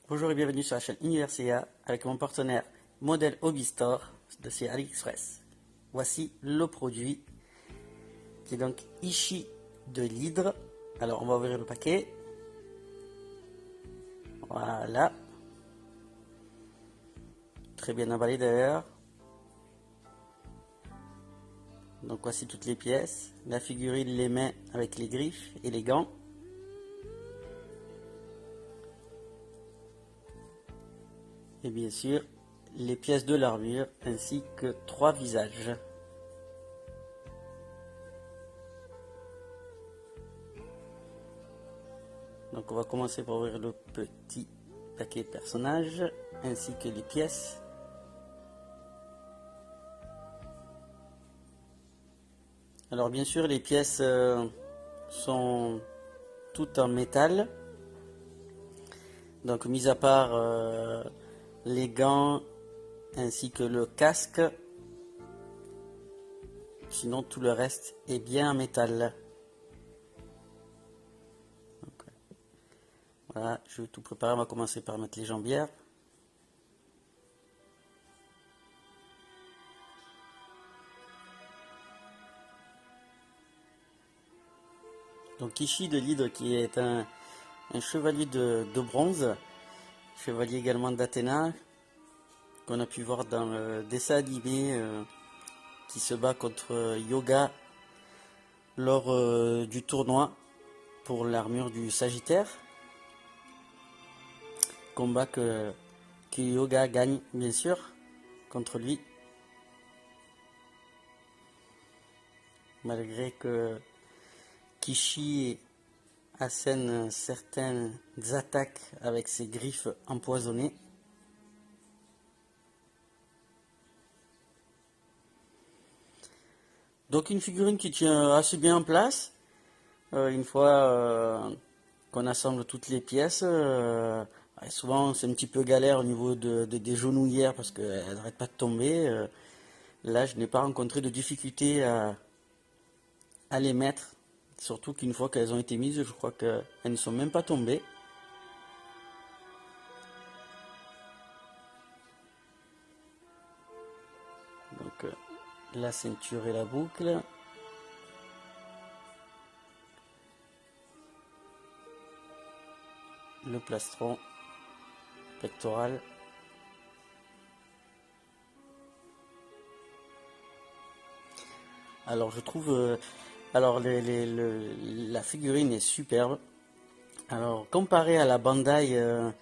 Bonjour et bienvenue sur la chaîne Universia avec mon partenaire Model Hobby Store de chez AliExpress. Voici le produit qui est donc Ishii de l'hydre. Alors on va ouvrir le paquet. Voilà. Très bien emballé d'ailleurs. Donc voici toutes les pièces. La figurine, les mains avec les griffes et les gants. Et bien sûr, les pièces de l'armure ainsi que 3 visages. Donc on va commencer par ouvrir le petit paquet personnage ainsi que les pièces. Alors bien sûr les pièces sont toutes en métal. Donc mis à part les gants ainsi que le casque, sinon tout le reste est bien en métal. Donc, voilà, je vais tout préparer. On va commencer par mettre les jambières. Donc Ishii de l'hydre qui est un chevalier de bronze, chevalier également d'Athéna, qu'on a pu voir dans le dessin animé qui se bat contre Yoga lors du tournoi pour l'armure du Sagittaire. Combat que Yoga gagne bien sûr contre lui, malgré que Kishi assène certaines attaques avec ses griffes empoisonnées. Donc une figurine qui tient assez bien en place. Une fois qu'on assemble toutes les pièces, souvent c'est un petit peu galère au niveau des genouillères parce qu'elles n'arrêtent pas de tomber. Là je n'ai pas rencontré de difficulté à les mettre. Surtout qu'une fois qu'elles ont été mises, je crois qu'elles ne sont même pas tombées. Donc la ceinture et la boucle. Le plastron pectoral. Alors je trouve... alors la figurine est superbe. Alors comparé à la Bandai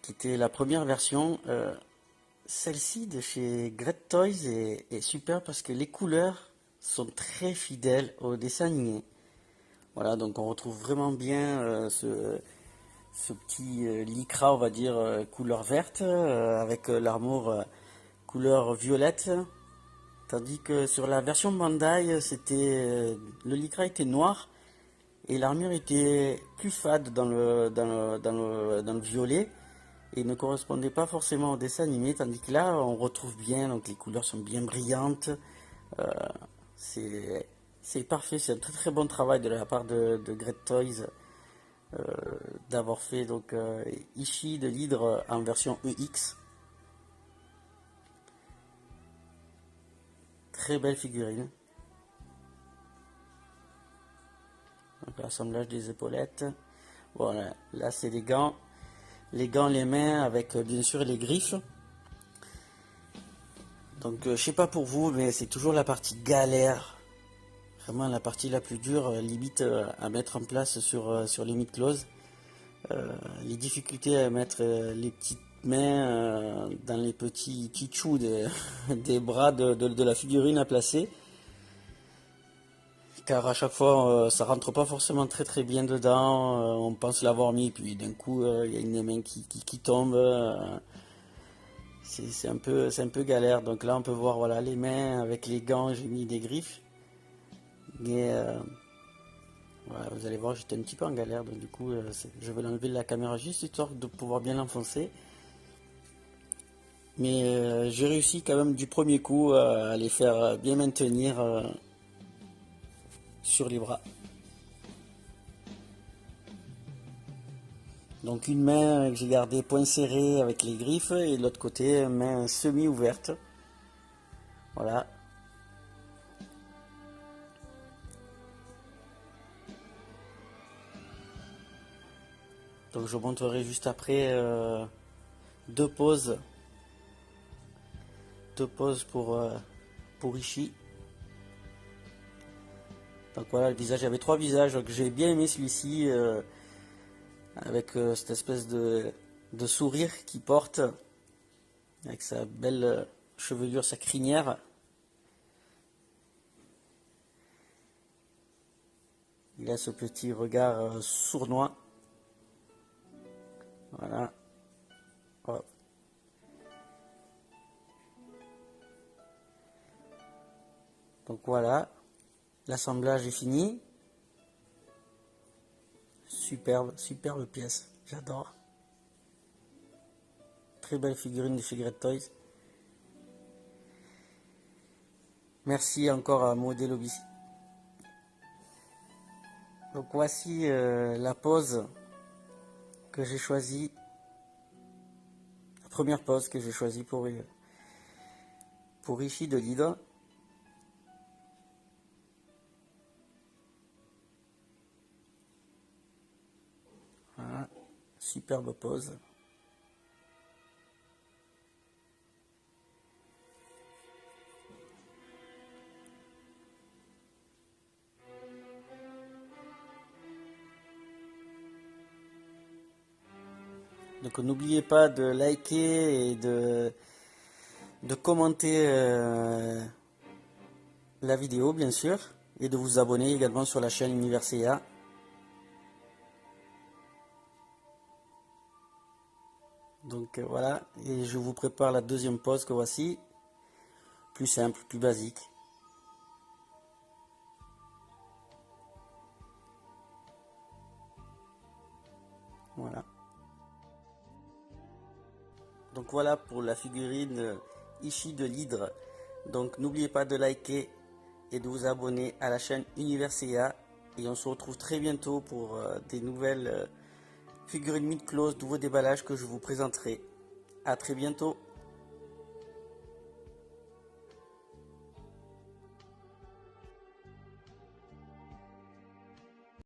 qui était la première version, celle-ci de chez Great Toys est super parce que les couleurs sont très fidèles au dessin animé. Voilà, donc on retrouve vraiment bien ce petit lycra, on va dire, couleur verte avec l'armure couleur violette. Tandis que sur la version Bandai, le lycra était noir et l'armure était plus fade dans le violet et ne correspondait pas forcément au dessin animé. Tandis que là, on retrouve bien, donc les couleurs sont bien brillantes. C'est parfait, c'est un très très bon travail de la part de Great Toys d'avoir fait donc Ishii de l'hydre en version EX. Très belle figurine. Donc l'assemblage des épaulettes. Voilà, là c'est les gants, les mains avec bien sûr les griffes. Donc je sais pas pour vous, mais c'est toujours la partie galère. Vraiment la partie la plus dure, limite à mettre en place sur les mid-close. Les difficultés à mettre les petites mains dans les petits choux des bras de la figurine à placer. Car à chaque fois ça rentre pas forcément très très bien dedans, on pense l'avoir mis puis d'un coup il y a une main qui tombe, c'est un peu galère. Donc là on peut voir voilà les mains avec les gants, j'ai mis des griffes, mais voilà, vous allez voir j'étais un petit peu en galère, donc du coup je vais l'enlever de la caméra juste histoire de pouvoir bien l'enfoncer. Mais j'ai réussi quand même du premier coup à les faire bien maintenir sur les bras. Donc une main que j'ai gardée point serré avec les griffes et de l'autre côté main semi ouverte. Voilà. Donc je montrerai juste après deux poses pour Ishii. Donc voilà le visage, il y avait trois visages, donc j'ai bien aimé celui-ci avec cette espèce de sourire qu'il porte, avec sa belle chevelure, sa crinière. Il a ce petit regard sournois. Voilà. Hop. Donc voilà, l'assemblage est fini. Superbe, superbe pièce, j'adore. Très belle figurine de chez Great Toys. Merci encore à Model Hobby. Donc voici la pose que j'ai choisie. La première pose que j'ai choisie pour Ishii de Lidl. Voilà, superbe pose. Donc n'oubliez pas de liker et de commenter la vidéo bien sûr et de vous abonner également sur la chaîne Universéa. Donc voilà, et je vous prépare la deuxième pose que voici, plus simple, plus basique. Voilà. Donc voilà pour la figurine Ishii de l'Hydre. Donc n'oubliez pas de liker et de vous abonner à la chaîne Universéa. Et on se retrouve très bientôt pour des nouvelles figurines mid-close, nouveaux déballages que je vous présenterai. A très bientôt.